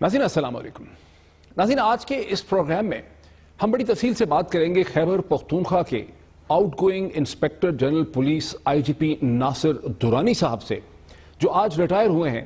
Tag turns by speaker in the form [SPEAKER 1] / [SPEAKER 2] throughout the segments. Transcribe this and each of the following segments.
[SPEAKER 1] ناظرین السلام علیکم۔ ناظرین آج کے اس پروگرام میں ہم بڑی تفصیل سے بات کریں گے خیبر پختونخوا کے outgoing inspector general police I G P Nasir Durrani sahib سے، جو آج ریٹائر ہوئے ہیں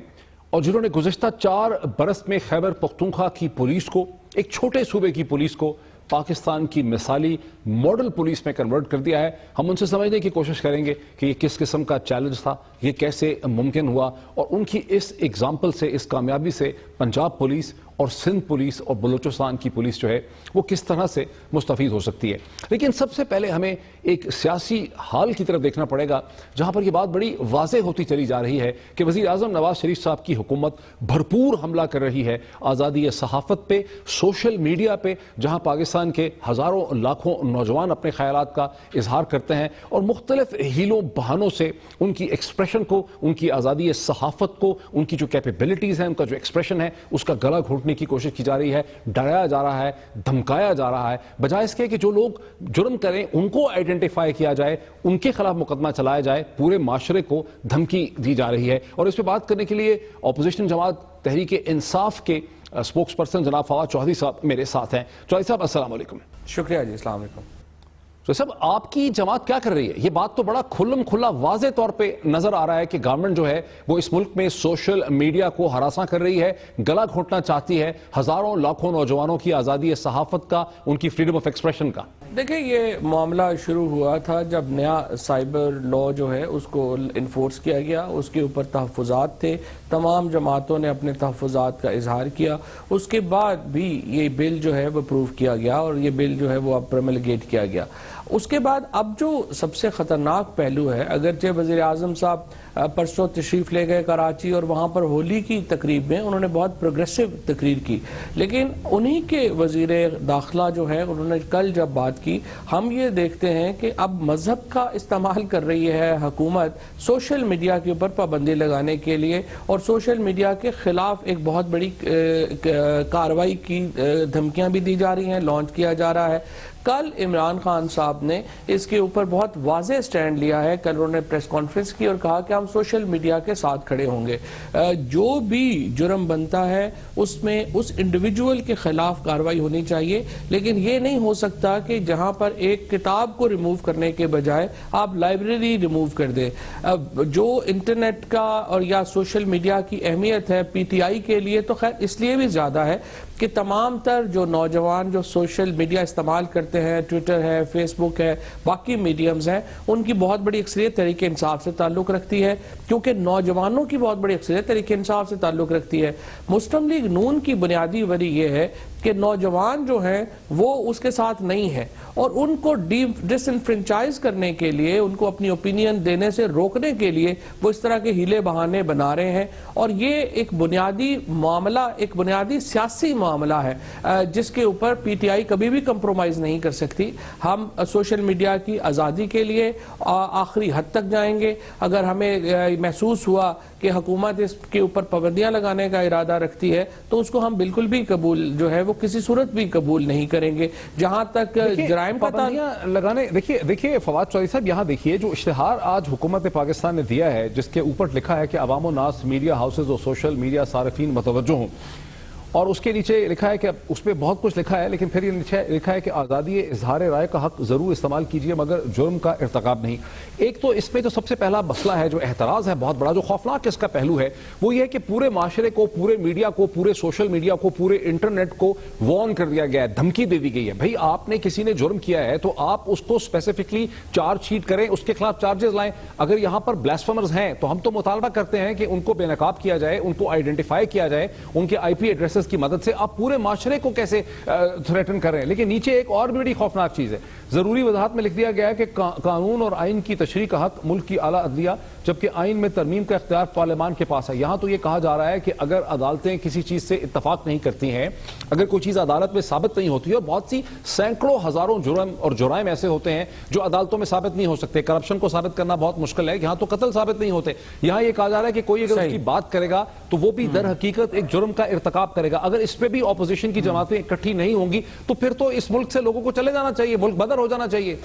[SPEAKER 1] اور جنہوں نے گزشتہ 4 برس میں خیبر پختونخوا کی پولیس کو، ایک چھوٹے صوبے کی پولیس کو، پاکستان کی مثالی ماڈل پولیس میں کنورٹ کر دیا ہے۔ ہم ان سے سمجھنے کی کوشش کریں گے کہ یہ کس قسم کا چیلنج تھا، یہ کیسے ممکن ہوا، اور ان کی اس ایگزامپل سے، اس کامیابی سے پنجاب پولیس اور سندھ پولیس اور بلوچستان کی پولیس جو ہے وہ کس طرح سے مستفید ہو سکتی ہے۔ لیکن سب سے پہلے ہمیں ایک سیاسی حال کی طرف دیکھنا پڑے گا، جہاں پر یہ بات بڑی واضح ہوتی چلی جا رہی ہے کہ وزیر اعظم نواز شریف صاحب کی حکومت بھرپور حملہ کر رہی ہے آزادی صحافت پہ، سوشل میڈیا پہ، جہاں پاکستان کے ہزاروں لاکھوں نوجوان اپنے خیالات کا اظہار کرتے ہیں اور مختلف ہیلوں بہانوں سے ان کی ایکسپریشن کو، ان کی آزادی صحافت کو، ان کی جو کیپیبلٹیز ہیں، ان کا جو ایکسپریشن ہے، اس کا گلا گھونٹنے کی کوشش کی جا رہی ہے، ڈرایا جا رہا ہے، دھمکایا جا رہا ہے، بجائے اس کے کہ جو لوگ جرم کریں ان کو آئیڈینٹیفائی کیا جائے، ان کے خلاف مقدمہ چلایا جائے، پورے معاشرے کو دھمکی دی جا رہی ہے۔ اور اس پہ بات کرنے کے لیے اپوزیشن جماعت تحریک انصاف کے اسپوکس پرسن جناب فواد چوہدری صاحب میرے ساتھ ہیں۔ چوہدری صاحب السلام علیکم۔
[SPEAKER 2] شکریہ جی، السلام علیکم۔
[SPEAKER 1] تو صاحب آپ کی جماعت کیا کر رہی ہے؟ یہ بات تو بڑا کھلم کھلا واضح طور پہ نظر آ رہا ہے کہ گورنمنٹ جو ہے وہ اس ملک میں سوشل میڈیا کو ہراساں کر رہی ہے، گلا گھونٹنا چاہتی ہے ہزاروں لاکھوں نوجوانوں کی آزادی صحافت کا، ان کی فریڈم آف ایکسپریشن کا۔
[SPEAKER 2] دیکھیں، یہ معاملہ شروع ہوا تھا جب نیا سائبر لا جو ہے اس کو انفورس کیا گیا، اس کے اوپر تحفظات تھے، تمام جماعتوں نے اپنے تحفظات کا اظہار کیا، اس کے بعد بھی یہ بل جو ہے وہ اپروو کیا گیا اور یہ بل جو ہے وہ اب پروملگیٹ کیا گیا۔ اس کے بعد اب جو سب سے خطرناک پہلو ہے، اگرچہ وزیر اعظم صاحب پرسوں تشریف لے گئے کراچی اور وہاں پر ہولی کی تقریب میں انہوں نے بہت پروگریسو تقریر کی، لیکن انہی کے وزیر داخلہ جو ہے انہوں نے کل جب بات کی، ہم یہ دیکھتے ہیں کہ اب مذہب کا استعمال کر رہی ہے حکومت سوشل میڈیا کے اوپر پابندی لگانے کے لیے، اور سوشل میڈیا کے خلاف ایک بہت بڑی کارروائی کی دھمکیاں بھی دی جا رہی ہیں، لانچ کیا جا رہا ہے۔ کل عمران خان صاحب نے اس کے اوپر بہت واضح سٹینڈ لیا ہے، کل انہوں نے پریس کانفرنس کی اور کہا کہ ہم سوشل میڈیا کے ساتھ کھڑے ہوں گے، جو بھی جرم بنتا ہے اس میں اس انڈیویجول کے خلاف کارروائی ہونی چاہیے، لیکن یہ نہیں ہو سکتا کہ جہاں پر ایک کتاب کو ریموو کرنے کے بجائے آپ لائبریری ریموو کر دیں۔ جو انٹرنیٹ کا اور یا سوشل میڈیا کی اہمیت ہے پی ٹی آئی کے لیے تو خیر اس لیے بھی زیادہ ہے کہ تمام تر جو نوجوان جو سوشل میڈیا استعمال کرتے ہیں، ٹویٹر ہے، فیس بک ہے، باقی میڈیمز ہیں، ان کی بہت بڑی اکثریت تحریک انصاف سے تعلق رکھتی ہے، کیونکہ نوجوانوں کی بہت بڑی اکثریت تحریک انصاف سے تعلق رکھتی ہے۔ مسلم لیگ نون کی بنیادی وجہ یہ ہے کہ نوجوان جو ہیں وہ اس کے ساتھ نہیں ہیں، اور ان کو ڈس انفرینچائز کرنے کے لیے، ان کو اپنی اوپینین دینے سے روکنے کے لیے وہ اس طرح کے ہیلے بہانے بنا رہے ہیں، اور یہ ایک بنیادی معاملہ، ایک بنیادی سیاسی معاملہ ہے جس کے اوپر پی ٹی آئی کبھی بھی کمپرومائز نہیں کر سکتی۔ ہم سوشل میڈیا کی آزادی کے لیے آخری حد تک جائیں گے۔ اگر ہمیں محسوس ہوا کہ حکومت اس کے اوپر پابندیاں لگانے کا ارادہ رکھتی ہے تو اس کو ہم بالکل بھی قبول جو ہے وہ کسی صورت بھی قبول نہیں کریں گے۔ جہاں تک جرائم کا
[SPEAKER 1] پابندیاں لگانے، دیکھیے فواد چوہدری صاحب، یہاں دیکھیے جو اشتہار آج حکومت پاکستان نے دیا ہے، جس کے اوپر لکھا ہے کہ عوام و ناس میڈیا ہاؤسز اور سوشل میڈیا صارفین متوجہ ہوں، اور اس کے نیچے لکھا ہے کہ اس پہ بہت کچھ لکھا ہے، لیکن پھر یہ لکھا ہے کہ آزادی اظہار رائے کا حق ضرور استعمال کیجیے مگر جرم کا ارتکاب نہیں۔ ایک تو اس میں جو سب سے پہلا مسئلہ ہے، جو اعتراض ہے بہت بڑا، جو خوفناک اس کا پہلو ہے، وہ یہ ہے کہ پورے معاشرے کو، پورے میڈیا کو، پورے سوشل میڈیا کو، پورے انٹرنیٹ کو وارن کر دیا گیا ہے، دھمکی دے دی گئی ہے۔ بھئی آپ نے کسی نے جرم کیا ہے تو آپ اس کو اسپیسیفکلی چارج شیٹ کریں، اس کے خلاف چارجز لائیں۔ اگر یہاں پر بلاسفیمرز ہیں تو ہم تو مطالبہ کرتے ہیں کہ ان کو بے نقاب کیا جائے، ان کو آئیڈینٹیفائی کیا جائے، ان کے آئی پی ایڈریسز کی مدد سے۔ آپ پورے معاشرے کو کیسے تھریٹن کر رہے ہیں؟ لیکن نیچے ایک اور بڑی خوفناک چیز ہے، ضروری وضاحت میں لکھ دیا گیا ہے کہ قانون اور آئین کی تشریح کا حق ملک کی اعلیٰ عدلیہ، جبکہ آئین میں ترمیم کا اختیار پارلیمان کے پاس ہے۔ یہاں تو یہ کہا جا رہا ہے کہ اگر عدالتیں کسی چیز سے اتفاق نہیں کرتی ہیں، اگر کوئی چیز عدالت میں ثابت نہیں ہوتی ہے، اور بہت سی سینکڑوں ہزاروں جرم اور جرائم ایسے ہوتے ہیں جو عدالتوں میں ثابت نہیں ہو سکتے، کرپشن کو ثابت کرنا بہت مشکل ہے، یہاں تو قتل ثابت نہیں ہوتے، یہاں یہ کہا جا رہا ہے کہ کوئی اگر اس کی بات کرے گا تو وہ بھی در حقیقت ایک جرم کا ارتکاب کرے گا۔ اگر اس پہ بھی اپوزیشن کی جماعتیں اکٹھی نہیں ہوں گی تو پھر تو اس ملک سے لوگوں کو چلے جانا چاہیے، ملک بدر ہو جانا چاہیے۔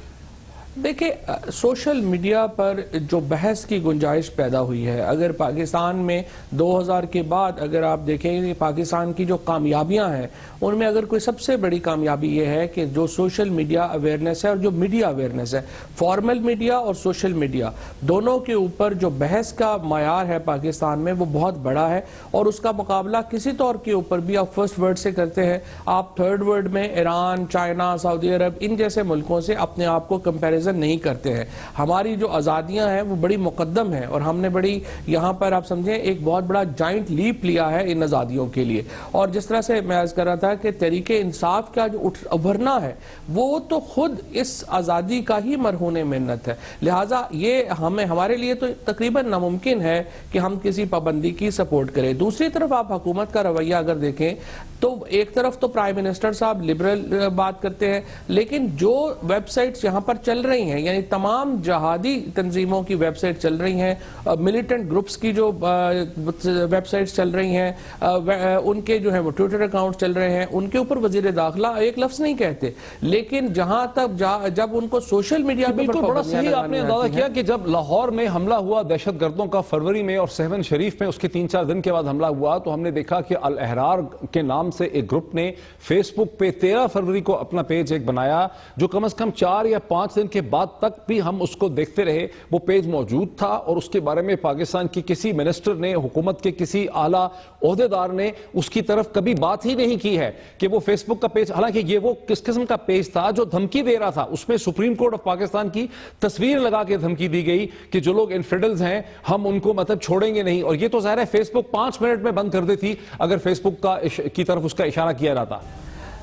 [SPEAKER 2] دیکھیں سوشل میڈیا پر جو بحث کی گنجائش پیدا ہوئی ہے، اگر پاکستان میں 2000 کے بعد اگر آپ دیکھیں پاکستان کی جو کامیابیاں ہیں ان میں اگر کوئی سب سے بڑی کامیابی یہ ہے کہ جو سوشل میڈیا اویئرنیس ہے اور جو میڈیا اویئرنیس ہے، فارمل میڈیا اور سوشل میڈیا دونوں کے اوپر جو بحث کا معیار ہے پاکستان میں وہ بہت بڑا ہے، اور اس کا مقابلہ کسی طور کے اوپر بھی آپ فرسٹ ورلڈ سے کرتے ہیں، آپ تھرڈ ورلڈ میں ایران، چائنا، سعودی عرب ان جیسے ملکوں سے اپنے آپ کو کمپیریزن نہیں کرتے ہیں۔ ہماری جو آزادیاں ہیں وہ بڑی مقدم ہیں، اور ہم نے بڑی یہاں پر آپ سمجھیں ایک بہت بڑا جائنٹ لیپ لیا ہے ان آزادیوں کے لیے، اور جس طرح سے میں عرض کر رہا تھا کہ تحریک انصاف کا جو ابھرنا ہے وہ تو خود اس آزادی کا ہی مرہون منت ہے، لہٰذا یہ ہمارے لیے تو تقریباً ناممکن ہے کہ ہم کسی پابندی کی سپورٹ کریں۔ دوسری طرف آپ حکومت کا رویہ اگر دیکھیں تو ایک طرف تو پرائم منسٹر صاحب لبرل بات کرتے ہیں، لیکن جو ویب سائٹس یہاں پر چل رہی ہیں، یعنی تمام جہادی تنظیموں کی ویب سائٹ چل رہی ہیں، ملیٹنٹ گروپس کی جو ویب سائٹس چل رہی ہیں، ان کے جو ہیں وہ ٹویٹر اکاؤنٹ چل رہے ہیں، ان کے اوپر وزیر داخلہ ایک لفظ نہیں کہتے، لیکن جہاں تک جب ان کو سوشل میڈیا پہ
[SPEAKER 1] بالکل بڑا صحیح آپ نے اندازہ کیا کہ جب لاہور میں حملہ ہوا دہشت گردوں کا فروری میں اور 7 شریف میں اس کے 3-4 دن کے بعد حملہ ہوا، تو ہم نے دیکھا کہ الاحرار کے نام سے ایک گروپ نے فیس بک پہ 13 فروری کو اپنا پیج ایک بنایا، جو کم از کم 4 یا 5 دن کے بعد تک بھی ہم اس کو دیکھتے رہے، وہ پیج موجود تھا، اور اس کے بارے میں پاکستان کی کسی منسٹر نے، حکومت کے کسی اعلیٰ عہدیدار نے اس کی طرف کبھی بات ہی نہیں کی ہے کہ وہ فیس بک کا پیج، حالانکہ یہ وہ کس قسم کا پیج تھا جو دھمکی دے رہا تھا، اس میں سپریم کورٹ آف پاکستان کی تصویر لگا کے دھمکی دی گئی کہ جو لوگ انفیڈلز ہیں ہم ان کو مطلب چھوڑیں گے نہیں، اور یہ تو ظاہر ہے فیس بک 5 منٹ میں بند کر دیتی اگر فیس بک کی طرف اس کا اشارہ کیا جاتا۔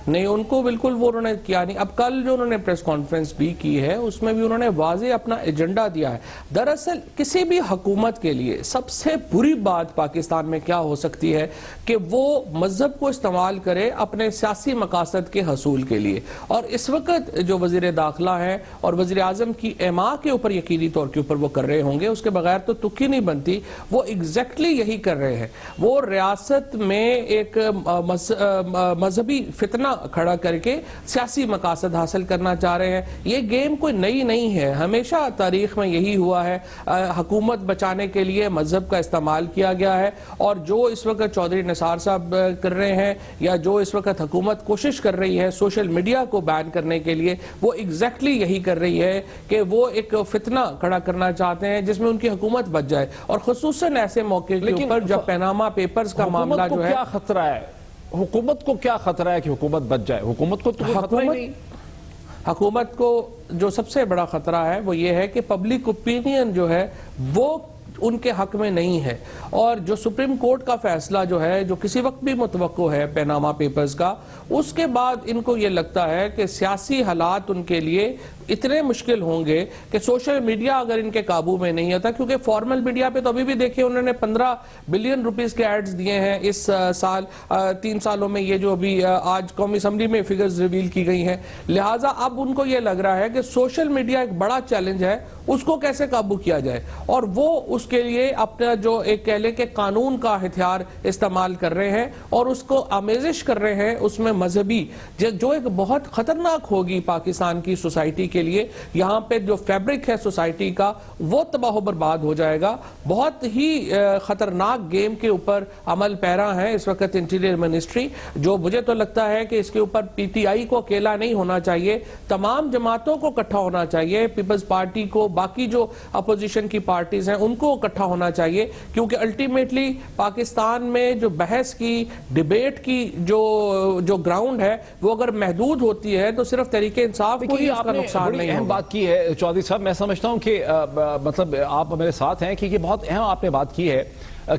[SPEAKER 2] نہیں، ان کو بالکل وہ انہوں نے کیا نہیں۔ اب کل جو انہوں نے پریس کانفرنس بھی کی ہے اس میں بھی انہوں نے واضح اپنا ایجنڈا دیا ہے۔ دراصل کسی بھی حکومت کے لیے سب سے بری بات پاکستان میں کیا ہو سکتی ہے کہ وہ مذہب کو استعمال کرے اپنے سیاسی مقاصد کے حصول کے لیے، اور اس وقت جو وزیر داخلہ ہیں اور وزیر اعظم کی ایما کے اوپر یقینی طور کے اوپر وہ کر رہے ہوں گے، اس کے بغیر تو تکی نہیں بنتی، وہ ایگزیکٹلی یہی کر رہے ہیں۔ وہ ریاست میں ایک مذہبی فتنہ کھڑا کر کے سیاسی مقاصد حاصل کرنا چاہ رہے ہیں۔ یہ گیم کوئی نئی نہیں ہے، ہمیشہ تاریخ میں یہی ہوا ہے، حکومت بچانے کے لیے مذہب کا استعمال کیا گیا ہے، اور جو اس وقت چودھری نثار صاحب کر رہے ہیں یا جو اس وقت حکومت کوشش کر رہی ہے سوشل میڈیا کو بین کرنے کے لیے، وہ ایگزیکٹلی یہی کر رہی ہے کہ وہ ایک فتنہ کھڑا کرنا چاہتے ہیں جس میں ان کی حکومت بچ جائے، اور خصوصاً ایسے موقع کے اوپر جب پیناما پیپرز کا معاملہ جو ہے۔
[SPEAKER 1] کیا خطرہ ہے حکومت کو، کیا خطرہ ہے کہ حکومت بچ جائے؟ حکومت کو تو خطرہ ہی نہیں۔
[SPEAKER 2] حکومت کو جو سب سے بڑا خطرہ ہے وہ یہ ہے کہ پبلک اوپینین جو ہے وہ ان کے حق میں نہیں ہے، اور جو سپریم کورٹ کا فیصلہ جو ہے جو کسی وقت بھی متوقع ہے پیناما پیپرز کا، اس کے بعد ان کو یہ لگتا ہے کہ سیاسی حالات ان کے لیے اتنے مشکل ہوں گے کہ سوشل میڈیا اگر ان کے قابو میں نہیں ہوتا، کیونکہ فارمل میڈیا پہ تو ابھی بھی دیکھیں انہوں نے 15 بلین روپیز کے ایڈز دیے ہیں اس سال، 3 سالوں میں، یہ جو ابھی آج قومی اسمبلی میں فگرز ریویل کی گئی ہیں، لہٰذا اب ان کو یہ لگ رہا ہے کہ سوشل میڈیا ایک بڑا چیلنج ہے، اس کو کیسے قابو کیا جائے، اور وہ اس کے لیے اپنا جو ایک کہہ لیں کہ قانون کا ہتھیار استعمال کر رہے ہیں، اور اس کو آمیزش کر رہے ہیں اس میں مذہبی، جو ایک بہت خطرناک ہوگی پاکستان کی سوسائٹی کے لیے۔ یہاں پہ جو فیبرک ہے سوسائٹی کا وہ تباہ و برباد ہو جائے گا۔ بہت ہی خطرناک گیم کے اوپر عمل پیرا ہے اس وقت انٹیریئر منسٹری، جو مجھے تو لگتا ہے کہ اس کے اوپر پی ٹی آئی کو اکیلا نہیں ہونا چاہیے، تمام جماعتوں کو اکٹھا ہونا چاہیے، پیپلز پارٹی کو، باقی جو اپوزیشن کی پارٹیز ہیں ان کو اکٹھا ہونا چاہیے، کیونکہ الٹیمیٹلی پاکستان میں جو بحث کی، ڈیبیٹ کی جو گراؤنڈ ہے وہ اگر محدود ہوتی ہے تو صرف تحریک انصاف کو ہی اس کا نقصان نہیں ہوگا۔
[SPEAKER 1] اہم بات کی ہے چودھری صاحب، میں سمجھتا ہوں کہ مطلب آپ میرے ساتھ ہیں کہ یہ بہت اہم آپ نے بات کی ہے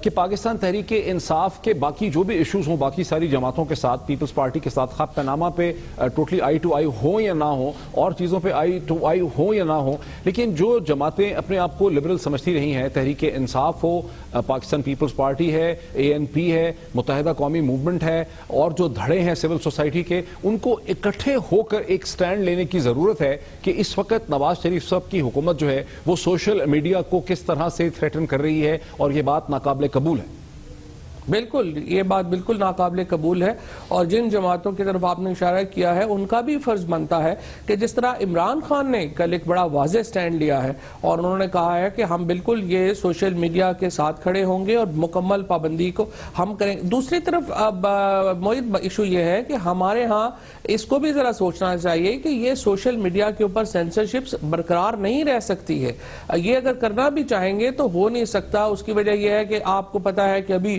[SPEAKER 1] کہ پاکستان تحریک انصاف کے باقی جو بھی ایشوز ہوں باقی ساری جماعتوں کے ساتھ، پیپلز پارٹی کے ساتھ، خواہ پیناما پہ ٹوٹلی آئی ٹو آئی ہوں یا نہ ہوں، اور چیزوں پہ آئی ٹو آئی ہوں یا نہ ہوں، لیکن جو جماعتیں اپنے آپ کو لبرل سمجھتی رہی ہیں، تحریک انصاف ہو، پاکستان پیپلز پارٹی ہے، اے این پی ہے، متحدہ قومی موومنٹ ہے، اور جو دھڑے ہیں سول سوسائٹی کے، ان کو اکٹھے ہو کر ایک سٹینڈ لینے کی ضرورت ہے کہ اس وقت نواز شریف صاحب کی حکومت جو ہے وہ سوشل میڈیا کو کس طرح سے تھریٹن کر رہی ہے، اور یہ بات ناقابل قبول ہے۔
[SPEAKER 2] بالکل یہ بات بالکل ناقابل قبول ہے، اور جن جماعتوں کی طرف آپ نے اشارہ کیا ہے ان کا بھی فرض بنتا ہے کہ جس طرح عمران خان نے کل ایک بڑا واضح سٹینڈ لیا ہے اور انہوں نے کہا ہے کہ ہم بالکل یہ سوشل میڈیا کے ساتھ کھڑے ہوں گے اور مکمل پابندی کو ہم کریں. دوسری طرف اب موید ایشو یہ ہے کہ ہمارے ہاں اس کو بھی ذرا سوچنا چاہیے کہ یہ سوشل میڈیا کے اوپر سینسرشپ برقرار نہیں رہ سکتی ہے. یہ اگر کرنا بھی چاہیں گے تو ہو نہیں سکتا. اس کی وجہ یہ ہے کہ آپ کو پتا ہے کہ ابھی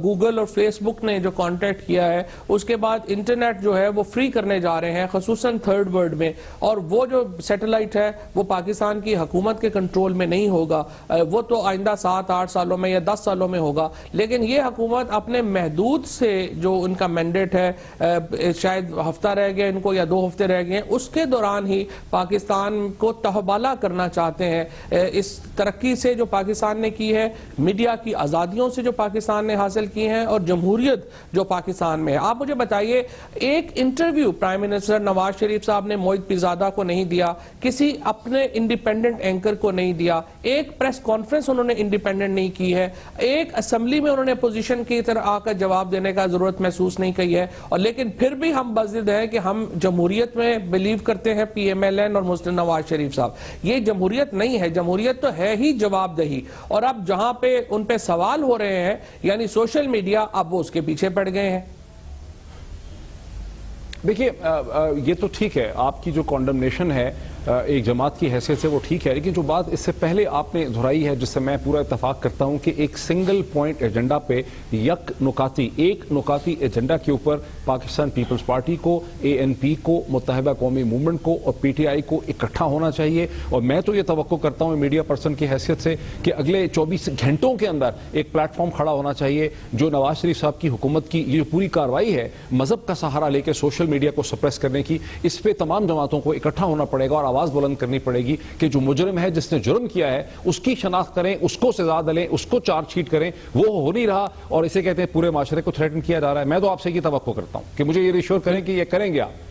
[SPEAKER 2] گوگل اور فیس بک نے جو کانٹیکٹ کیا ہے، اس کے بعد انٹرنیٹ جو ہے وہ فری کرنے جا رہے ہیں خصوصاً تھرڈ ورلڈ میں، اور وہ جو سیٹلائٹ ہے وہ پاکستان کی حکومت کے کنٹرول میں نہیں ہوگا، وہ تو آئندہ 7-8 سالوں میں یا 10 سالوں میں ہوگا. لیکن یہ حکومت اپنے محدود سے جو ان کا مینڈیٹ ہے، شاید ہفتہ رہ گیا ان کو یا 2 ہفتے رہ گئے، اس کے دوران ہی پاکستان کو تہبالہ کرنا چاہتے ہیں. اس ترقی سے جو پاکستان نے کی ہے، میڈیا کی آزادیوں سے جو پاکستان نے حاصل کی ہیں، اور جمہوریت جو پاکستان میں ہے. آپ مجھے بتائیے، ایک interview prime minister Nawaz Sharif صاحب نے موعد پیرزادہ کو نہیں دیا، کسی اپنے انڈیپینڈنٹ اینکر کو نہیں دیا، ایک پریس کانفرنس انہوں نے انڈیپینڈنٹ نہیں کی ہے، ایک اسمبلی میں انہوں نے اپوزیشن کی طرح آ کر جواب دینے کا ضرورت محسوس نہیں کی ہے. اور لیکن پھر بھی ہم بضد ہیں کہ ہم جمہوریت میں بلیو کرتے ہیں، پی ایم ایل این اور مسٹر نواز شریف صاحب. یہ جمہوریت نہیں ہے، جمہوریت تو ہے ہی جواب دہی. اور اب جہاں پہ ان پہ سوال ہو رہے ہیں یعنی سوشل میڈیا، اب وہ اس کے پیچھے پڑ گئے ہیں.
[SPEAKER 1] دیکھیے یہ تو ٹھیک ہے، آپ کی جو کانڈمنیشن ہے ایک جماعت کی حیثیت سے وہ ٹھیک ہے، لیکن جو بات اس سے پہلے آپ نے دہرائی ہے جس سے میں پورا اتفاق کرتا ہوں کہ ایک سنگل پوائنٹ ایجنڈا پہ ایک نکاتی ایجنڈا کے اوپر پاکستان پیپلز پارٹی کو، ANP کو، متحدہ قومی موومنٹ کو اور PTI کو اکٹھا ہونا چاہیے. اور میں تو یہ توقع کرتا ہوں میڈیا پرسن کی حیثیت سے کہ اگلے 24 گھنٹوں کے اندر ایک پلیٹ فارم کھڑا ہونا چاہیے جو نواز شریف صاحب کی حکومت کی یہ پوری کارروائی ہے مذہب کا سہارا لے کے سوشل میڈیا کو سپریس کرنے کی، اس پہ تمام جماعتوں کو اکٹھا ہونا پڑے گا اور آواز بلند کرنی پڑے گی کہ جو مجرم ہے، جس نے جرم کیا ہے، اس کی شناخت کریں، اس کو سزا دلیں، اس کو چارج شیٹ کریں. وہ ہو نہیں رہا اور اسے کہتے ہیں پورے معاشرے کو تھریٹن کیا جا رہا ہے. میں تو آپ سے یہ توقع کرتا ہوں کہ مجھے یہ ریشور کریں کہ یہ کریں گے آپ.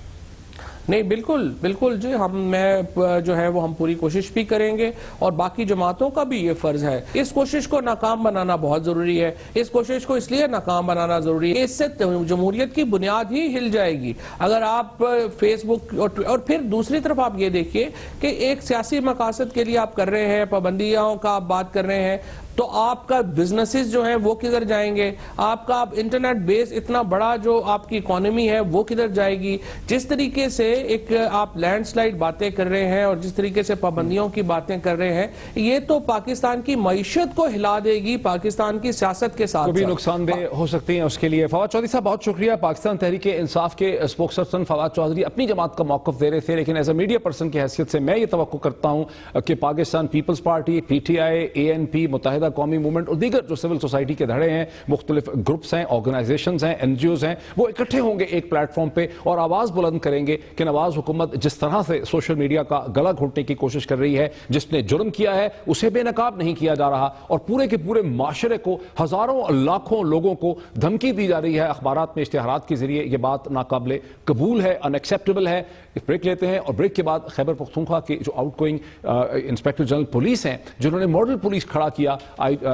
[SPEAKER 2] نہیں بالکل جی، ہم پوری کوشش بھی کریں گے اور باقی جماعتوں کا بھی یہ فرض ہے. اس کوشش کو ناکام بنانا بہت ضروری ہے. اس کوشش کو اس لیے ناکام بنانا ضروری ہے، اس سے جمہوریت کی بنیاد ہی ہل جائے گی. اگر آپ فیس بک اور پھر دوسری طرف آپ یہ دیکھیے کہ ایک سیاسی مقاصد کے لیے آپ کر رہے ہیں، پابندیوں کا آپ بات کر رہے ہیں، تو آپ کا بزنسز جو ہیں وہ کدھر جائیں گے؟ آپ کا انٹرنیٹ بیس اتنا بڑا جو آپ کی اکانومی ہے وہ کدھر جائے گی؟ جس طریقے سے ایک آپ لینڈ سلائڈ باتیں کر رہے ہیں اور جس طریقے سے پابندیوں کی باتیں کر رہے ہیں، یہ تو پاکستان کی معیشت کو ہلا دے گی، پاکستان کی سیاست کے ساتھ
[SPEAKER 1] بھی نقصان دہ ہو سکتی ہیں. اس کے لیے فواد چودھری صاحب بہت شکریہ. پاکستان تحریک انصاف کے اسپوکس پرسن فواد چودھری اپنی جماعت کا موقف دے رہے تھے، لیکن ایز اے میڈیا پرسن کی حیثیت سے میں یہ توقع کرتا ہوں کہ Pakistan peoples party, PTI، ANP، متحدہ قومی موومنٹ اور دیگر جو سول سوسائٹی کے دھڑے ہیں، مختلف گروپس ہیں، آرگنائزیشنز ہیں، NGOs ہیں، وہ اکٹھے ہوں گے ایک پلیٹ فارم پہ اور آواز بلند کریں گے کہ نواز حکومت جس طرح سے سوشل میڈیا کا گلا گھونٹنے کی کوشش کر رہی ہے، جس نے جرم کیا ہے اسے بے نقاب نہیں کیا جا رہا اور پورے کے پورے معاشرے کو، ہزاروں لاکھوں لوگوں کو دھمکی دی جا رہی ہے اخبارات میں، اشتہارات کے ذریعے. یہ بات ناقابل قبول ہے، ان ایکسیپٹیبل ہے. بریک لیتے ہیں اور بریک کے بعد خیبر پختونخوا کے جو out going inspector general police ہیں، جنہوں نے ماڈل پولیس کھڑا کیا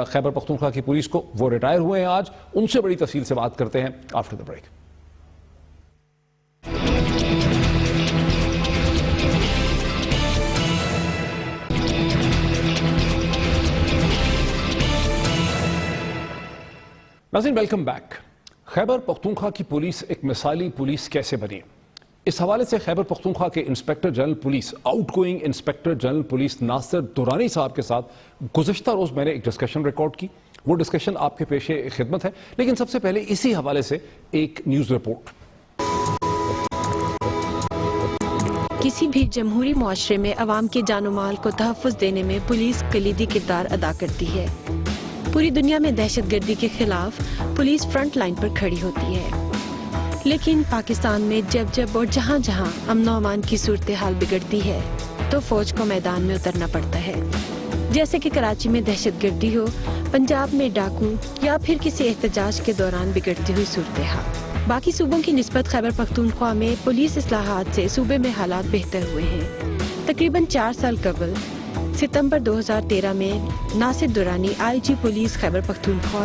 [SPEAKER 1] خیبر پختونخوا کی پولیس کو، وہ ریٹائر ہوئے ہیں آج. ان سے بڑی تفصیل سے بات کرتے ہیں آفٹر دا بریک. ناظرین ویلکم بیک. خیبر پختونخوا کی پولیس ایک مثالی پولیس کیسے بنی؟ اس حوالے سے خیبر پختونخوا کے inspector general police, outgoing inspector general police Nasir Durrani sahib کے ساتھ گزشتہ روز میں نے ایک ڈسکشن ریکارڈ کی. وہ ڈسکشن آپ کے پیش خدمت ہے، لیکن سب سے پہلے اسی حوالے سے ایک نیوز رپورٹ.
[SPEAKER 3] کسی بھی جمہوری معاشرے میں عوام کے جان و مال کو تحفظ دینے میں پولیس کلیدی کردار ادا کرتی ہے. پوری دنیا میں دہشت گردی کے خلاف پولیس فرنٹ لائن پر کھڑی ہوتی ہے، لیکن پاکستان میں جب اور جہاں جہاں امن و امان کی صورتحال بگڑتی ہے تو فوج کو میدان میں اترنا پڑتا ہے. جیسے کہ کراچی میں دہشت گردی ہو، پنجاب میں ڈاکو یا پھر کسی احتجاج کے دوران بگڑتی ہوئی صورتحال. باقی صوبوں کی نسبت خیبر پختونخوا میں پولیس اصلاحات سے صوبے میں حالات بہتر ہوئے ہیں. تقریباً 4 سال قبل ستمبر 2013 میں ناصر درانی IG پولیس خیبر پختونخوا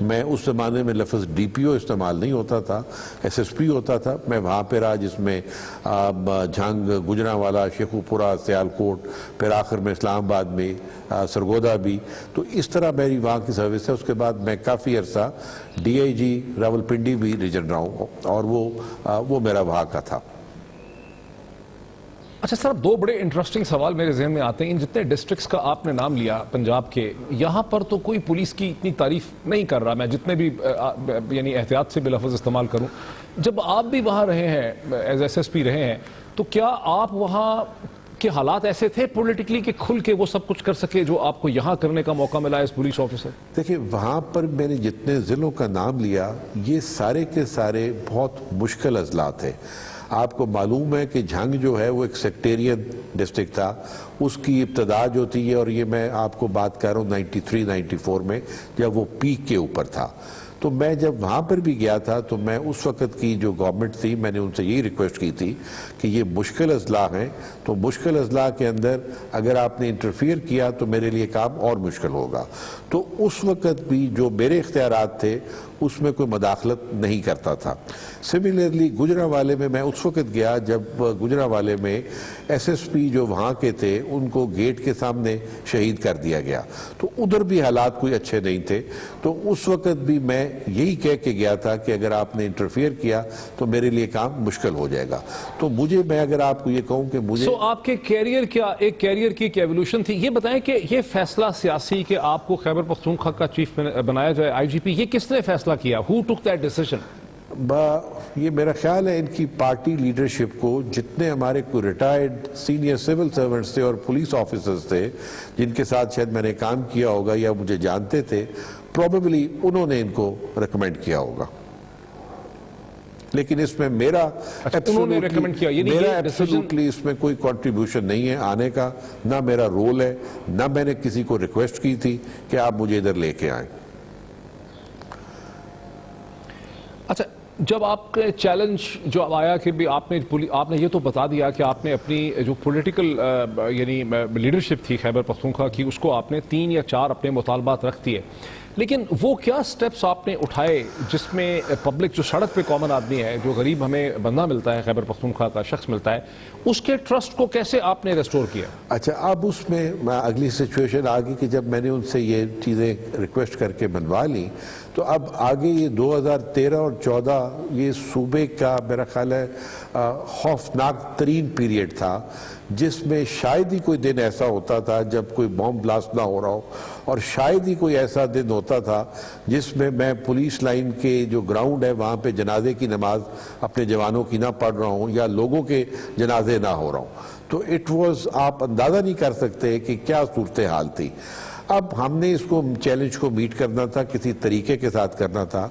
[SPEAKER 4] میں اس زمانے میں لفظ ڈی پی او استعمال نہیں ہوتا تھا, ایس ایس پی ہوتا تھا. میں وہاں پہ رہا جس میں جھنگ, گجرانوالا, شیخوپورہ, سیالکوٹ, پھر آخر میں اسلام آباد میں سرگودا بھی. تو اس طرح میری وہاں کی سروس ہے. اس کے بعد میں کافی عرصہ ڈی آئی جی راولپنڈی بھی ریجن رہا ہوں, اور وہ میرا وہاں کا تھا.
[SPEAKER 1] اچھا سر, دو بڑے انٹرسٹنگ سوال میرے ذہن میں آتے ہیں. ان جتنے ڈسٹرکٹس کا آپ نے نام لیا پنجاب کے, یہاں پر تو کوئی پولیس کی اتنی تعریف نہیں کر رہا, میں جتنے بھی یعنی احتیاط سے بھی لفظ استعمال کروں. جب آپ بھی وہاں رہے ہیں ایز ایس ایس پی رہے ہیں, تو کیا آپ وہاں کے حالات ایسے تھے پولیٹیکلی کہ کھل کے وہ سب کچھ کر سکے جو آپ کو یہاں کرنے کا موقع ملا ایز پولیس آفیسر؟
[SPEAKER 4] دیکھیں, وہاں پر میں نے جتنے ضلعوں کا نام لیا, یہ سارے کے سارے بہت مشکل اضلاع تھے. آپ کو معلوم ہے کہ جھنگ جو ہے وہ ایک سیکٹیرین ڈسٹرکٹ تھا. اس کی ابتدا جو تھی, اور یہ میں آپ کو بات کر رہا ہوں 93-94 میں, جب وہ پیک کے اوپر تھا. تو میں جب وہاں پر بھی گیا تھا تو میں اس وقت کی جو گورنمنٹ تھی, میں نے ان سے یہی ریکویسٹ کی تھی کہ یہ مشکل اضلاع ہیں, تو مشکل اضلاع کے اندر اگر آپ نے انٹرفیئر کیا تو میرے لیے کام اور مشکل ہوگا. تو اس وقت بھی جو میرے اختیارات تھے اس میں کوئی مداخلت نہیں کرتا تھا. سملرلی گجرانوالے میں اس وقت گیا جب گجرانوالے میں ایس ایس پی جو وہاں کے تھے ان کو گیٹ کے سامنے شہید کر دیا گیا. تو ادھر بھی حالات کوئی اچھے نہیں تھے. تو اس وقت بھی میں یہی کہہ کے گیا تھا کہ اگر آپ نے انٹرفیئر کیا تو میرے لیے کام مشکل ہو جائے گا. تو میں اگر آپ کو یہ کہوں کہ مجھے
[SPEAKER 1] آپ کے کیریئر کیا ایک کیریئر کی ایک ایولیوشن تھی, یہ بتائیں کہ یہ فیصلہ سیاسی کہ آپ کو خیبر پختونخوا کا چیف بنایا جائے آئی جی پی, یہ کس نے فیصلہ کیا؟ Who took that decision?
[SPEAKER 4] یہ میرا خیال ہے ان کی پارٹی لیڈرشپ کو, جتنے ہمارے کوئی ریٹائرڈ سینئر سول سرونٹس تھے اور پولیس آفیسرز تھے جن کے ساتھ شاید میں نے کام کیا ہوگا یا مجھے جانتے تھے, پروبیبلی انہوں نے ان کو ریکمینڈ کیا ہوگا. لیکن اس میں میرا ایبسولوٹلی اس میں کوئی کنٹریبیوشن نہیں ہے آنے کا, نہ میرا رول ہے, نہ میں نے کسی کو ریکویسٹ کی تھی کہ آپ مجھے ادھر لے کے آئیں.
[SPEAKER 1] اچھا, جب آپ کے چیلنج جو اب آیا کہ بھی آپ نے یہ تو بتا دیا کہ آپ نے اپنی جو پولیٹیکل یعنی لیڈرشپ تھی خیبر پختونخوا کی, اس کو آپ نے 3 یا 4 اپنے مطالبات رکھ دیے, لیکن وہ کیا سٹیپس آپ نے اٹھائے جس میں پبلک جو سڑک پہ کامن آدمی ہے, جو غریب ہمیں بندہ ملتا ہے خیبر پختونخوا کا شخص ملتا ہے, اس کے ٹرسٹ کو کیسے آپ نے ریسٹور کیا؟
[SPEAKER 4] اچھا, اب اس میں اگلی سچویشن آگئی کہ جب میں نے ان سے یہ چیزیں ریکویسٹ کر کے بنوا لی, تو اب آگے یہ 2013 اور 14 یہ صوبے کا میرا خیال ہے خوفناک ترین پیریڈ تھا, جس میں شاید ہی کوئی دن ایسا ہوتا تھا جب کوئی بم بلاسٹ نہ ہو رہا ہو, اور شاید ہی کوئی ایسا دن ہوتا تھا جس میں پولیس لائن کے جو گراؤنڈ ہے وہاں پہ جنازے کی نماز اپنے جوانوں کی نہ پڑھ رہا ہوں یا لوگوں کے جنازے نہ ہو رہا ہوں. تو آپ اندازہ نہیں کر سکتے کہ کیا صورتحال تھی. اب ہم نے اس چیلنج کو میٹ کرنا تھا, کسی طریقے کے ساتھ کرنا تھا.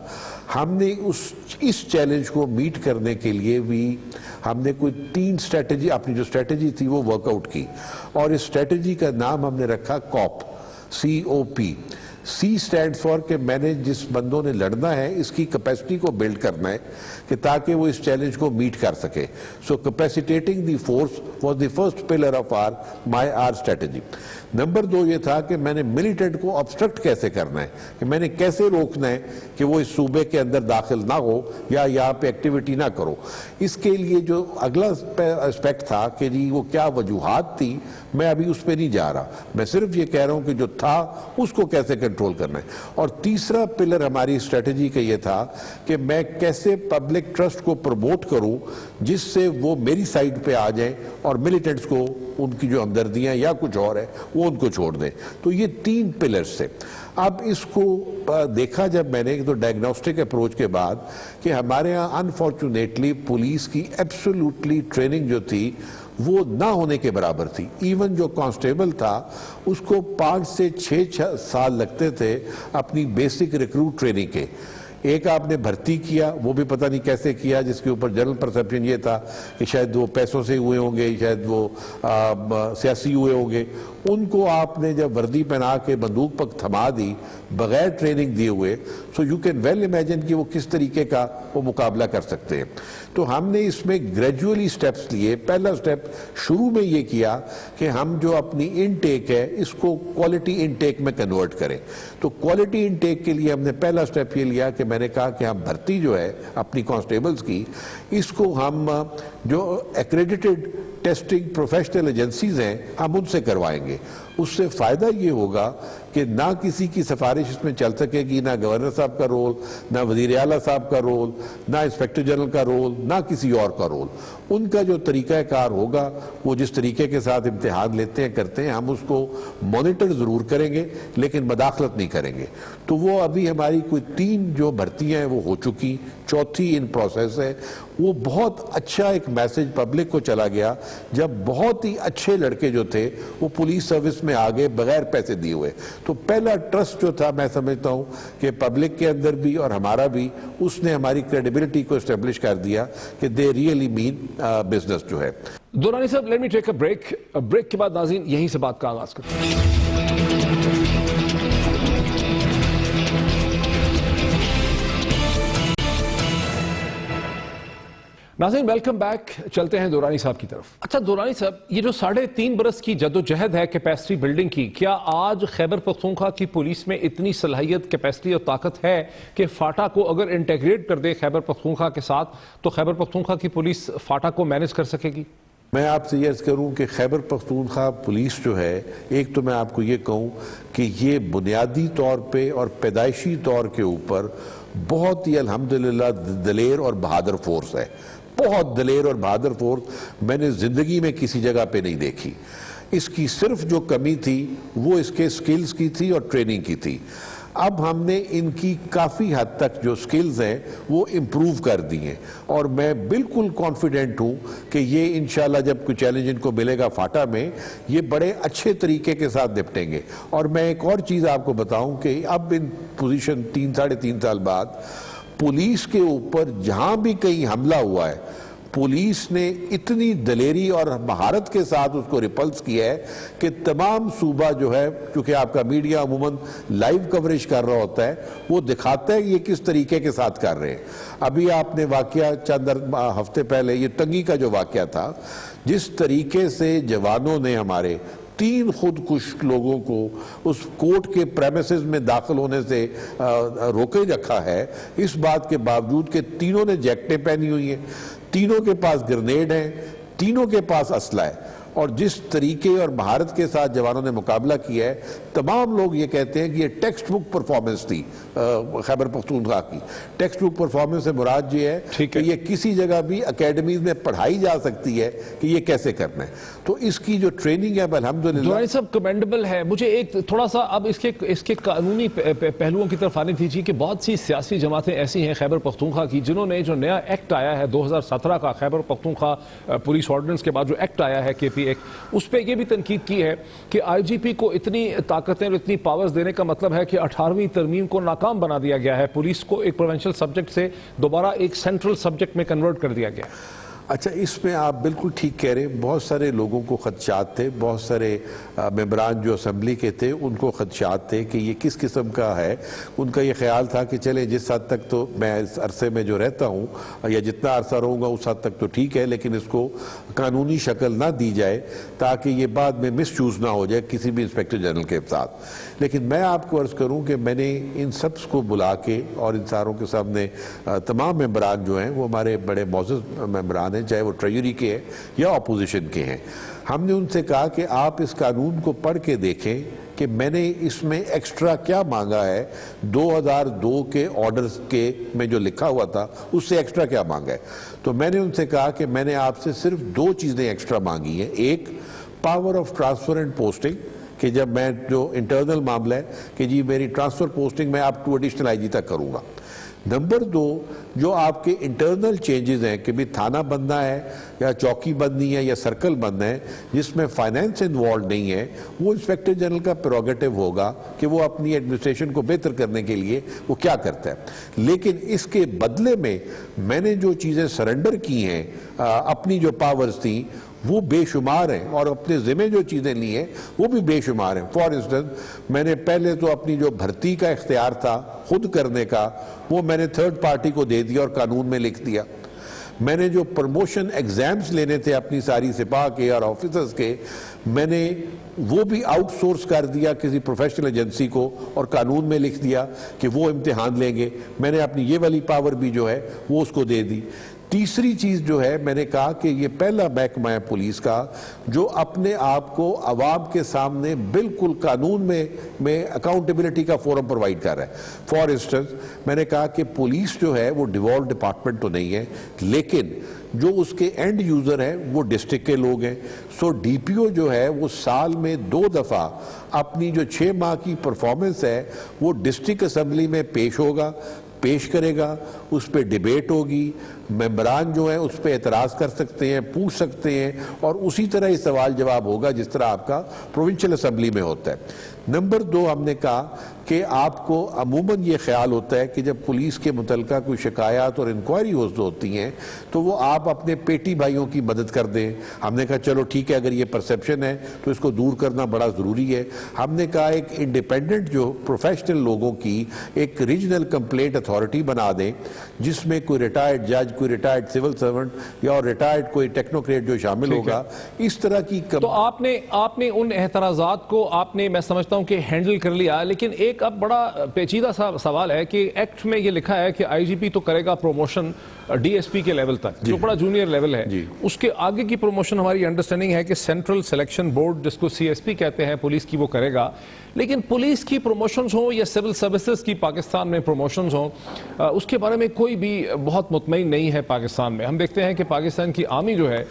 [SPEAKER 4] ہم نے اس چیلنج کو میٹ کرنے کے لیے بھی ہم نے کوئی 3 سٹریٹجی, اپنی جو سٹریٹجی تھی وہ ورک آؤٹ کی, اور اس سٹریٹجی کا نام ہم نے رکھا COP, COP. C stands for کہ میں نے جس بندوں نے لڑنا ہے اس کی کیپیسٹی کو بلڈ کرنا ہے کہ تاکہ وہ اس چیلنج کو میٹ کر سکے. So capacitating the force was the first pillar of our strategy. Number 2 یہ تھا کہ میں نے ملیٹنٹ کو obstruct کیسے کرنا ہے, کہ میں نے کیسے روکنا ہے کہ وہ اس صوبے کے اندر داخل نہ ہو یا یہاں پہ ایکٹیویٹی نہ کرو. اس کے لیے جو اگلا اسپیکٹ تھا کہ جی وہ کیا وجوہات تھی, میں ابھی اس پہ نہیں جا رہا, میں صرف یہ کہہ رہا ہوں کہ جو تھا اس کو کیسے کنٹرول کرنا ہے. اور تیسرا پلر ہماری اسٹریٹجی کا یہ تھا کہ میں کیسے پبلک ٹرسٹ کو پروموٹ کروں جس سے وہ میری سائڈ پہ آ جائیں اور ملیٹنٹس کو ان کی جو ہمدردیاں یا کچھ اور ہے وہ ان کو چھوڑ دیں. تو یہ 3 پلرز تھے. اب اس کو دیکھا جب میں نے تو ڈائگنوسٹک اپروچ کے بعد کہ ہمارے ہاں انفارچونیٹلی پولیس کی ایبسولوٹلی ٹریننگ جو تھی وہ نہ ہونے کے برابر تھی. ایون جو کانسٹیبل تھا اس کو 5 سے 6 سال لگتے تھے اپنی بیسک ریکروٹ ٹریننگ کے. ایک آپ نے بھرتی کیا، وہ بھی پتہ نہیں کیسے کیا، جس کے اوپر جنرل پرسیپشن یہ تھا کہ شاید وہ پیسوں سے ہوئے ہوں گے، شاید وہ سیاسی ہوئے ہوں گے. ان کو آپ نے جب وردی پہنا کے بندوق پر تھما دی بغیر ٹریننگ دیے ہوئے، so you can well imagine کہ وہ کس طریقے کا وہ مقابلہ کر سکتے ہیں. تو ہم نے اس میں گریجولی سٹیپس لیے. پہلا سٹیپ شروع میں یہ کیا کہ ہم جو اپنی انٹیک ہے اس کو کوالٹی انٹیک میں کنورٹ کریں. تو کوالٹی انٹیک کے لیے ہم نے پہلا سٹیپ یہ لیا کہ میں نے کہا کہ ہم بھرتی جو ہے اپنی کانسٹیبلز کی، اس کو ہم جو ایکریڈیٹڈ ٹیسٹنگ پروفیشنل ایجنسیز ہیں ہم ان سے کروائیں گے. اس سے فائدہ یہ ہوگا کہ نہ کسی کی سفارش اس میں چل سکے گی، نہ گورنر صاحب کا رول، نہ وزیر اعلیٰ صاحب کا رول، نہ انسپیکٹر جنرل کا رول، نہ کسی اور کا رول. ان کا جو طریقہ کار ہوگا، وہ جس طریقے کے ساتھ امتحان لیتے ہیں کرتے ہیں، ہم اس کو مانیٹر ضرور کریں گے لیکن مداخلت نہیں کریں گے. تو وہ ابھی ہماری کوئی 3 جو بھرتیاں ہیں وہ ہو چکی، 4تھی ان پروسیس ہے. وہ بہت اچھا ایک میسج پبلک کو چلا گیا جب بہت ہی اچھے لڑکے جو تھے وہ پولیس سروس میں آگے بغیر پیسے دیے ہوئے. تو پہلا ٹرسٹ جو تھا میں سمجھتا ہوں کہ پبلک کے اندر بھی اور ہمارا بھی، اس نے ہماری کریڈیبلٹی کو اسٹیبلش کر دیا کہ دے ریئلی مین بزنس جو ہے.
[SPEAKER 1] دورانی صاحب let me take a break. Break کے بعد ناظرین یہیں سے بات کا آغاز کرتے ہیں. ناظرین ویلکم بیک. چلتے ہیں دورانی صاحب کی طرف. اچھا دورانی صاحب، یہ جو 3.5 برس کی جدوجہد ہے کیپیسٹی بلڈنگ کی، کیا آج خیبر پختونخوا کی پولیس میں اتنی صلاحیت، کیپیسٹی اور طاقت ہے کہ فاٹا کو اگر انٹیگریٹ کر دے خیبر پختونخوا کے ساتھ تو خیبر پختونخوا کی پولیس فاٹا کو مینج کر سکے گی؟
[SPEAKER 4] میں آپ سے یہ عرض کروں کہ خیبر پختونخوا پولیس جو ہے، ایک تو میں آپ کو یہ کہوں کہ یہ بنیادی طور پہ اور پیدائشی طور کے اوپر بہت ہی الحمدللہ دلیر اور بہادر فورس ہے. بہت دلیر اور بہادر فورس میں نے زندگی میں کسی جگہ پہ نہیں دیکھی. اس کی صرف جو کمی تھی وہ اس کے سکلز کی تھی اور ٹریننگ کی تھی. اب ہم نے ان کی کافی حد تک جو سکلز ہیں وہ امپروو کر دی ہیں، اور میں بالکل کانفیڈنٹ ہوں کہ یہ انشاءاللہ جب کوئی چیلنج ان کو ملے گا فاٹا میں، یہ بڑے اچھے طریقے کے ساتھ نپٹیں گے. اور میں ایک اور چیز آپ کو بتاؤں کہ اب ان پوزیشن 3-3.5 سال بعد پولیس کے اوپر جہاں بھی کہیں حملہ ہوا ہے، پولیس نے اتنی دلیری اور مہارت کے ساتھ اس کو ریپلس کیا ہے کہ تمام صوبہ جو ہے، کیونکہ آپ کا میڈیا عموماً لائیو کوریج کر رہا ہوتا ہے، وہ دکھاتا ہے یہ کس طریقے کے ساتھ کر رہے ہیں. ابھی آپ نے واقعہ چند ہفتے پہلے یہ ٹنگی کا جو واقعہ تھا، جس طریقے سے جوانوں نے ہمارے 3 خودکش لوگوں کو اس کورٹ کے پریمیسز میں داخل ہونے سے روکے رکھا ہے، اس بات کے باوجود کہ تینوں نے جیکٹیں پہنی ہوئی ہیں، تینوں کے پاس گرنیڈ ہیں، تینوں کے پاس اسلحہ ہے، اور جس طریقے اور مہارت کے ساتھ جوانوں نے مقابلہ کیا ہے، تمام لوگ یہ کہتے ہیں کہ یہ ٹیکسٹ بک پرفارمنس تھی خیبر پختونخوا کی. ٹیکسٹ بک پرفارمنس سے مراد یہ ہے کہ یہ کسی جگہ بھی اکیڈمیز میں پڑھائی جا سکتی ہے کہ یہ کیسے کرنا ہے. تو اس کی جو ٹریننگ ہے الحمدللہ
[SPEAKER 1] دورانی صاحب کمینڈبل ہے. مجھے ایک تھوڑا سا اب اس کے قانونی پہلوؤں کی طرف آنے دیجیے کہ بہت سی سیاسی جماعتیں ایسی ہیں خیبر پختونخوا کی جنہوں نے جو نیا ایکٹ آیا ہے 2017 کا خیبر پختونخوا پولیس آرڈیننس کے بعد جو ایکٹ آیا ہے KP ایکٹ، اس پہ یہ بھی تنقید کی ہے کہ IGP کو اتنی طاقتیں اور اتنی پاورز دینے کا مطلب ہے کہ 18ویں ترمیم کو ناکام بنا دیا گیا ہے، پولیس کو ایک پروونشل سبجیکٹ سے دوبارہ ایک سینٹرل سبجیکٹ میں کنورٹ کر دیا گیا.
[SPEAKER 4] اچھا، اس میں آپ بالکل ٹھیک کہہ رہے ہیں. بہت سارے لوگوں کو خدشات تھے، بہت سارے ممبران جو اسمبلی کے تھے ان کو خدشات تھے کہ یہ کس قسم کا ہے. ان کا یہ خیال تھا کہ چلے جس حد تک تو میں اس عرصے میں جو رہتا ہوں یا جتنا عرصہ رہوں گا اس حد تک تو ٹھیک ہے، لیکن اس کو قانونی شکل نہ دی جائے تاکہ یہ بعد میں مس یوز نہ ہو جائے کسی بھی انسپیکٹر جنرل کے ساتھ. لیکن میں آپ کو عرض کروں کہ میں نے ان سب کو بلا کے اور ان ساروں کے سامنے تمام ممبران جو ہیں وہ ہمارے بڑے معزز ممبران ہیں، چاہے وہ ٹریجری کے ہیں یا اپوزیشن کے ہیں، ہم نے ان سے کہا کہ آپ اس قانون کو پڑھ کے دیکھیں کہ میں نے اس میں ایکسٹرا کیا مانگا ہے. 2002 کے آرڈرز کے میں جو لکھا ہوا تھا اس سے ایکسٹرا کیا مانگا ہے. تو میں نے ان سے کہا کہ میں نے آپ سے صرف 2 چیزیں ایکسٹرا مانگی ہیں. ایک، power of transfer and posting, کہ جب میں جو انٹرنل معاملہ ہے کہ جی میری ٹرانسفر پوسٹنگ میں آپ 2 ایڈیشنل IG تک کروں گا. نمبر 2 جو آپ کے انٹرنل چینجز ہیں کہ بھی تھانہ بننا ہے یا چوکی بننی ہے یا سرکل بننا ہے جس میں فائنینس انوالو نہیں ہے، وہ انسپیکٹر جنرل کا پریروگیٹو ہوگا کہ وہ اپنی ایڈمنسٹریشن کو بہتر کرنے کے لیے وہ کیا کرتا ہے. لیکن اس کے بدلے میں نے جو چیزیں سرنڈر کی ہیں، اپنی جو پاورز تھیں وہ بے شمار ہیں، اور اپنے ذمہ جو چیزیں لی ہیں وہ بھی بے شمار ہیں. فار انسٹنس میں نے پہلے تو اپنی جو بھرتی کا اختیار تھا خود کرنے کا، وہ میں نے تھرڈ پارٹی کو دے دیا اور قانون میں لکھ دیا. میں نے جو پروموشن ایگزامز لینے تھے اپنی ساری سپاہ کے اور آفیسرز کے، میں نے وہ بھی آؤٹ سورس کر دیا کسی پروفیشنل ایجنسی کو اور قانون میں لکھ دیا کہ وہ امتحان لیں گے. میں نے اپنی یہ والی پاور بھی جو ہے وہ اس کو دے دی. تیسری چیز جو ہے میں نے کہا کہ یہ پہلا محکمہ ہے پولیس کا جو اپنے آپ کو عوام کے سامنے بالکل قانون میں اکاؤنٹیبلٹی کا فورم پرووائڈ کر رہا ہے. فار انسٹنس میں نے کہا کہ پولیس جو ہے وہ ڈیوالوڈ ڈپارٹمنٹ تو نہیں ہے، لیکن جو اس کے اینڈ یوزر ہیں وہ ڈسٹرکٹ کے لوگ ہیں. سو ڈی پی او جو ہے وہ سال میں 2 دفعہ اپنی جو 6 ماہ کی پرفارمنس ہے وہ ڈسٹرکٹ اسمبلی میں پیش کرے گا، اس پہ ڈیبیٹ ہوگی، ممبران جو ہیں اس پہ اعتراض کر سکتے ہیں، پوچھ سکتے ہیں، اور اسی طرح یہ سوال جواب ہوگا جس طرح آپ کا پروونشل اسمبلی میں ہوتا ہے. نمبر 2 ہم نے کہا کہ آپ کو عموماً یہ خیال ہوتا ہے کہ جب پولیس کے متعلقہ کوئی شکایات اور انکوائری ہوتی ہیں تو وہ آپ اپنے پیٹی بھائیوں کی مدد کر دیں. ہم نے کہا چلو ٹھیک ہے، اگر یہ پرسیپشن ہے تو اس کو دور کرنا بڑا ضروری ہے. ہم نے کہا ایک انڈیپینڈنٹ جو پروفیشنل لوگوں کی ایک ریجنل کمپلینٹ اتھارٹی بنا دیں جس میں کوئی ریٹائرڈ جج، کوئی ریٹائرڈ سول سرونٹ یا ریٹائرڈ کوئی ٹیکنوکریٹ جو شامل ہوگا. اس طرح کی
[SPEAKER 1] تو آپ نے ان اعتراضات کو میں سمجھتا ہوں کہ ہینڈل کر لیا. لیکن ایک اب بڑا پیچیدہ سا سوال ہے کہ ایکٹ میں یہ لکھا ہے کہ آئی جی پی تو کرے گا پروموشن ڈی ایس پی کے لیول تک، جو بڑا جونیئر لیول ہے. اس کے آگے کی پروموشن ہماری انڈرسٹینڈنگ ہے کہ سینٹرل سلیکشن بورڈ جس کو سی ایس پی کہتے ہیں پولیس کی، وہ کرے گا. لیکن پولیس کی پروموشنز ہوں یا سول سروسز کی پاکستان میں پروموشنز ہوں، اس کے بارے میں کوئی بھی بہت مطمئن نہیں ہے پاکستان میں. ہم دیکھتے ہیں کہ پاکستان کی آرمی جو ہے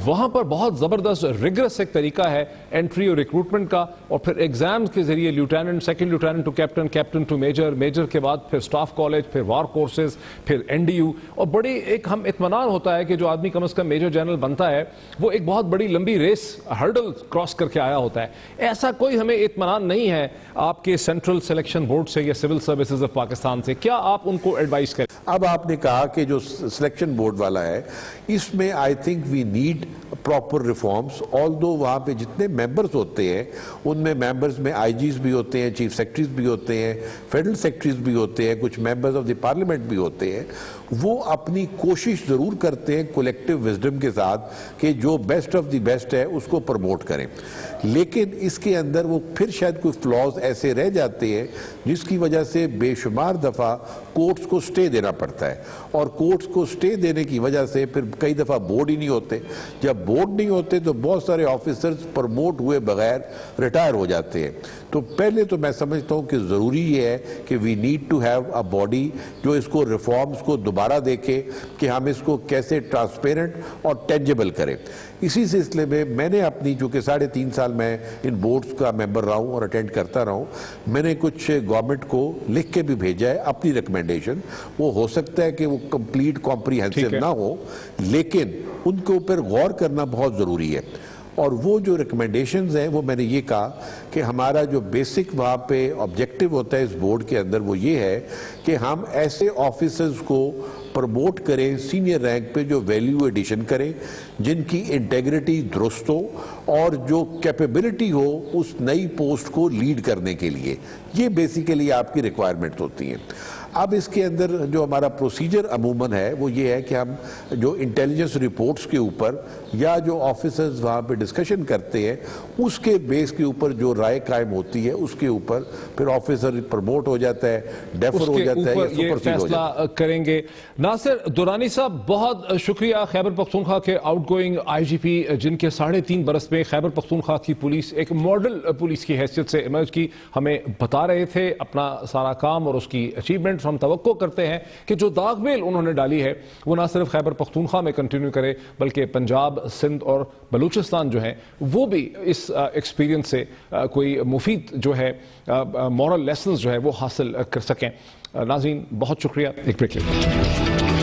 [SPEAKER 1] وہاں پر بہت زبردست ریگرس ایک طریقہ ہے انٹری اور ریکروٹمنٹ کا، اور پھر ایگزامز کے ذریعے lieutenant, second lieutenant to captain, captain to major, major کے بعد پھر سٹاف کالج، پھر وار کورسز، پھر این ڈی یو. اور بڑی ایک ہم اطمینان ہوتا ہے کہ جو آدمی کم از کم میجر جنرل بنتا ہے وہ ایک بہت بڑی لمبی ریس ہرڈل کراس کر کے آیا ہوتا ہے. ایسا کوئی ہمیں اطمینان نہیں ہے آپ کے سینٹرل سلیکشن بورڈ سے یا سول سروسز آف پاکستان سے. کیا آپ ان کو ایڈوائز کریں؟
[SPEAKER 4] اب آپ نے کہا کہ جو سلیکشن بورڈ والا ہے اس میں I think we need proper reforms. Although وہاں پہ جتنے ممبرز ہوتے ہیں ان میں ممبرز میں آئی جیز بھی ہوتے ہیں، چیف سیکرٹریز بھی ہوتے ہیں، فیڈرل سیکرٹریز بھی ہوتے ہیں، کچھ ممبرز آف دی پارلیمنٹ بھی ہوتے ہیں. وہ اپنی کوشش ضرور کرتے ہیں کولیکٹیو وزڈم کے ساتھ کہ جو بیسٹ آف دی بیسٹ ہے اس کو پروموٹ کریں. لیکن اس کے اندر وہ پھر شاید کوئی فلاز ایسے رہ جاتے ہیں جس کی وجہ سے بے شمار دفعہ کورٹس کو سٹے دینا پڑتا ہے، اور کورٹس کو سٹے دینے کی وجہ سے پھر کئی دفعہ بورڈ ہی نہیں ہوتے. جب بورڈ نہیں ہوتے تو بہت سارے آفیسرز پروموٹ ہوئے بغیر ریٹائر ہو جاتے ہیں. تو پہلے تو میں سمجھتا ہوں کہ ضروری یہ ہے کہ we need to have a body جو اس کو ریفارمز کو دوبارہ دیکھے کہ ہم اس کو کیسے ٹرانسپیرنٹ اور ٹینجیبل کریں. اسی سلسلے میں نے اپنی چونکہ 3.5 سال میں ان بورڈز کا ممبر رہا ہوں اور اٹینڈ کرتا رہا ہوں، میں نے کچھ گورنمنٹ کو لکھ کے بھی بھیجا ہے اپنی ریکمنڈیشن. وہ ہو سکتا ہے کہ وہ کمپلیٹ کمپریہنسو نہ ہو، لیکن ان کے اوپر غور کرنا بہت ضروری ہے. اور وہ جو ریکمنڈیشنز ہیں وہ میں نے یہ کہا کہ ہمارا جو بیسک وہاں پہ آبجیکٹیو ہوتا ہے اس بورڈ کے اندر وہ یہ ہے کہ ہم ایسے آفیسرز کو پروموٹ کریں سینئر رینک پہ جو ویلیو ایڈیشن کریں، جن کی انٹیگریٹی درست ہو اور جو کیپیبلٹی ہو اس نئی پوسٹ کو لیڈ کرنے کے لیے. یہ بیسیکلی آپ کی ریکوائرمنٹ ہوتی ہیں. اب اس کے اندر جو ہمارا پروسیجر عموماً ہے وہ یہ ہے کہ ہم جو انٹیلیجنس رپورٹس کے اوپر یا جو آفیسرز وہاں پہ ڈسکشن کرتے ہیں اس کے بیس کے اوپر جو رائے قائم ہوتی ہے اس کے اوپر پھر آفیسر پروموٹ ہو جاتا ہے، ڈیفر ہو جاتا ہے یا سپرسیڈ ہو جاتا ہے.
[SPEAKER 1] کریں گے. ناصر درانی صاحب بہت شکریہ. خیبر پختونخوا کے آؤٹ گوئنگ آئی جی پی جن کے 3.5 برس میں خیبر پختونخوا کی پولیس ایک ماڈل پولیس کی حیثیت سے ایمرج کی، ہمیں بتا رہے تھے اپنا سارا کام اور اس کی اچیومنٹ اسٹوڈنٹس ہم توقع کرتے ہیں کہ جو داغ میل انہوں نے ڈالی ہے وہ نہ صرف خیبر پختونخوا میں کنٹینیو کرے بلکہ پنجاب، سندھ اور بلوچستان جو ہیں وہ بھی اس ایکسپیرینس سے کوئی مفید جو ہے مورل لیسنز جو ہے وہ حاصل کر سکیں. ناظرین بہت شکریہ. ایک بریک لیتے ہیں.